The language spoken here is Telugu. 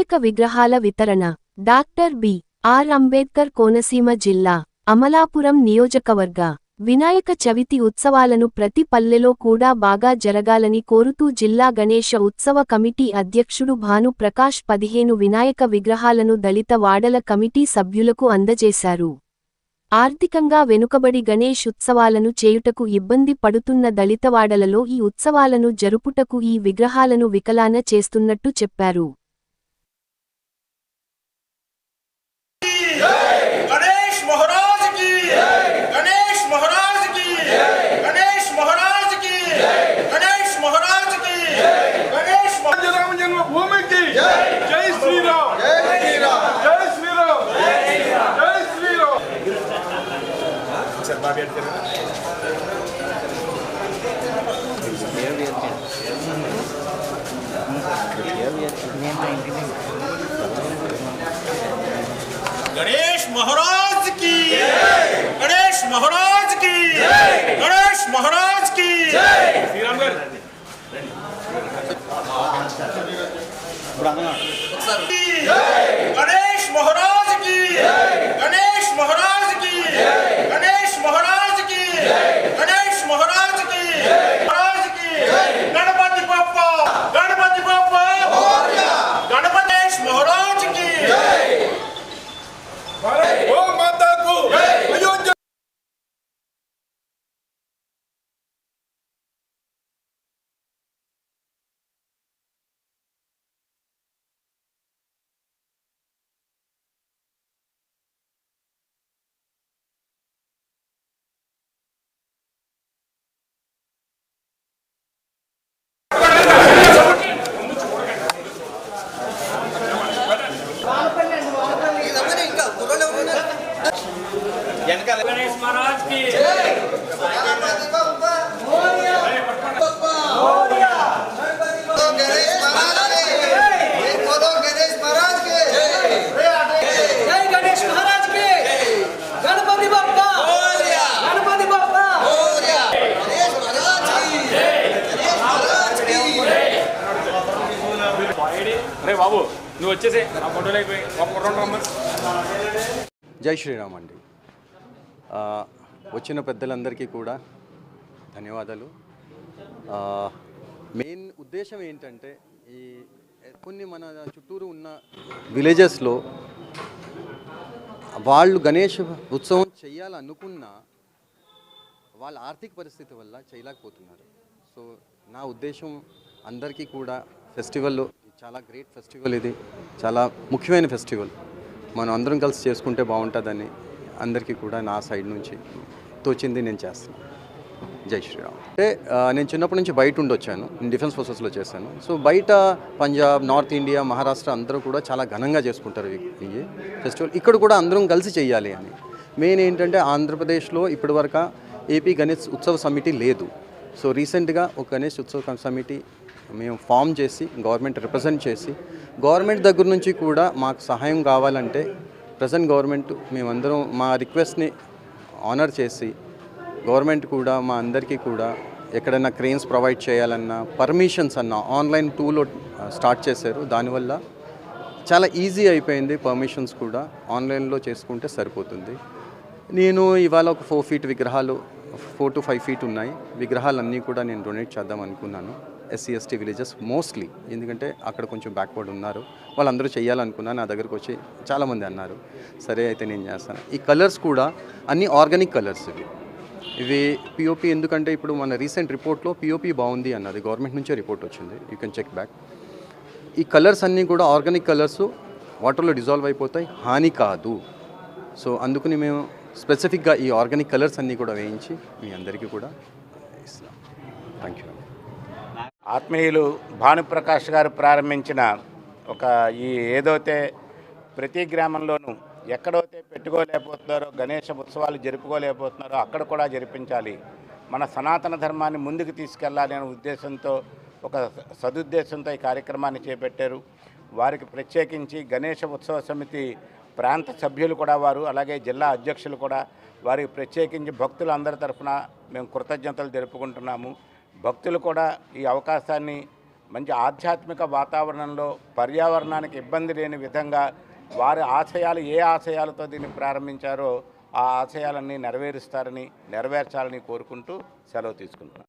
వినాయక విగ్రహాల వితరణ డాక్టర్ బి.ఆర్. అంబేద్కర్ కోనసీమ జిల్లా అమలాపురం నియోజకవర్గ వినాయక చవితి ఉత్సవాలను ప్రతి పల్లెలో కూడా బాగా జరగాలని కోరుతూ జిల్లా గణేశ ఉత్సవ కమిటీ అధ్యక్షుడు భాను ప్రకాష్ 15 వినాయక విగ్రహాలను దళిత వాడల కమిటీ సభ్యులకు అందజేశారు. ఆర్థికంగా వెనుకబడి గణేష్ ఉత్సవాలను చేయుటకు ఇబ్బంది పడుతున్న దళితవాడలలో ఈ ఉత్సవాలను జరుపుటకు ఈ విగ్రహాలను వికలాన చేస్తున్నట్టు చెప్పారు. गणेश महाराज की गणेश महाराज की गणेश महाराज की श्री राम गणेश महाराज की गणेश महाराज की गणेश महाराज की गणेश महाराज की महाराज की गणपति बप्पा गणपति महाराज की ओम माता को अयोध्या गणेश महाराज की गणपति बप्पा गणपति बप्पा अरे बाबू నువ్వు వచ్చేసి ఆ ఫోటోలు అయిపోయి ఒక ఫోటో రమ్మని. జై శ్రీరామ్ అండి. వచ్చిన పెద్దలందరికీ కూడా ధన్యవాదాలు. మెయిన్ ఉద్దేశం ఏంటంటే ఈ కొన్ని మన చుట్టూరు ఉన్న విలేజెస్లో వాళ్ళు గణేష్ ఉత్సవం చేయాలనుకున్నా వాళ్ళ ఆర్థిక పరిస్థితి వల్ల చేయలేకపోతున్నారు. సో నా ఉద్దేశం అందరికీ కూడా ఫెస్టివల్ చాలా గ్రేట్ ఫెస్టివల్, ఇది చాలా ముఖ్యమైన ఫెస్టివల్, మనం అందరం కలిసి చేసుకుంటే బాగుంటుందని అందరికీ కూడా నా సైడ్ నుంచి తోచింది నేను చేస్తున్నాను. జై శ్రీరామ్. అంటే నేను చిన్నప్పటి నుంచి బయట ఉండొచ్చాను, నేను డిఫెన్స్ ఫోర్సెస్లో చేశాను. సో బయట పంజాబ్, నార్త్ ఇండియా, మహారాష్ట్ర అందరూ కూడా చాలా ఘనంగా చేసుకుంటారు ఈ ఫెస్టివల్. ఇక్కడ కూడా అందరం కలిసి చేయాలి అని మెయిన్ ఏంటంటే ఆంధ్రప్రదేశ్లో ఇప్పటివరకు ఏపీ గణేష్ ఉత్సవ సమితి లేదు. సో రీసెంట్గా ఒక గణేష్ ఉత్సవ సమితి మేము ఫామ్ చేసి గవర్నమెంట్ రిప్రజెంట్ చేసి గవర్నమెంట్ దగ్గర నుంచి కూడా మాకు సహాయం కావాలంటే ప్రజెంట్ గవర్నమెంట్ మేమందరం మా రిక్వెస్ట్ని ఆనర్ చేసి గవర్నమెంట్ కూడా మా అందరికీ కూడా ఎక్కడైనా క్రెయిన్స్ ప్రొవైడ్ చేయాలన్నా పర్మిషన్స్ అన్న ఆన్లైన్ టూల్ స్టార్ట్ చేశారు. దానివల్ల చాలా ఈజీ అయిపోయింది. పర్మిషన్స్ కూడా ఆన్లైన్లో చేసుకుంటే సరిపోతుంది. నేను ఇవాళ ఒక 4 ఫీట్ విగ్రహాలు 4 to 5 ఫీట్ ఉన్నాయి విగ్రహాలన్నీ కూడా నేను డొనేట్ చేద్దాం అనుకున్నాను. SC ST విలేజెస్ మోస్ట్లీ, ఎందుకంటే అక్కడ కొంచెం బ్యాక్వర్డ్ ఉన్నారు, వాళ్ళందరూ చేయాలనుకున్నాను. నా దగ్గరకు వచ్చి చాలామంది అన్నారు, సరే అయితే నేను చేస్తాను. ఈ కలర్స్ కూడా అన్నీ ఆర్గానిక్ కలర్స్ ఇవి POP, ఎందుకంటే ఇప్పుడు మన రీసెంట్ రిపోర్ట్లో POP బాగుంది అన్నది గవర్నమెంట్ నుంచే రిపోర్ట్ వచ్చింది, యూ కెన్ చెక్ బ్యాక్. ఈ కలర్స్ అన్నీ కూడా ఆర్గానిక్ కలర్స్, వాటర్లో డిజాల్వ్ అయిపోతాయి, హాని కాదు. సో అందుకని మేము స్పెసిఫిక్గా ఈ ఆర్గానిక్ కలర్స్ అన్నీ కూడా వేయించి మీ అందరికీ కూడా ఇస్తున్నాం. Thank you. ఆత్మీయులు భానుప్రకాష్ గారు ప్రారంభించిన ఒక ఈ ఏదైతే ప్రతి గ్రామంలోనూ ఎక్కడైతే పెట్టుకోలేకపోతున్నారో గణేష ఉత్సవాలు జరుపుకోలేకపోతున్నారో అక్కడ కూడా జరిపించాలి, మన సనాతన ధర్మాన్ని ముందుకు తీసుకెళ్లాలి అనే ఉద్దేశంతో ఒక సదుద్దేశంతో ఈ కార్యక్రమాన్ని చేపట్టారు. వారికి ప్రత్యేకించి గణేష ఉత్సవ సమితి ప్రాంత సభ్యులు కూడా వారు, అలాగే జిల్లా అధ్యక్షులు కూడా వారికి ప్రత్యేకించి భక్తులందరి తరఫున మేము కృతజ్ఞతలు తెలుపుకుంటున్నాము. భక్తులు కూడా ఈ అవకాశాన్ని మంచి ఆధ్యాత్మిక వాతావరణంలో పర్యావరణానికి ఇబ్బంది లేని విధంగా వారి ఆశయాలు ఏ ఆశయాలతో దీన్ని ప్రారంభించారో ఆ ఆశయాలన్నీ నెరవేరుస్తారని నెరవేర్చాలని కోరుకుంటూ సెలవు తీసుకుంటున్నాను.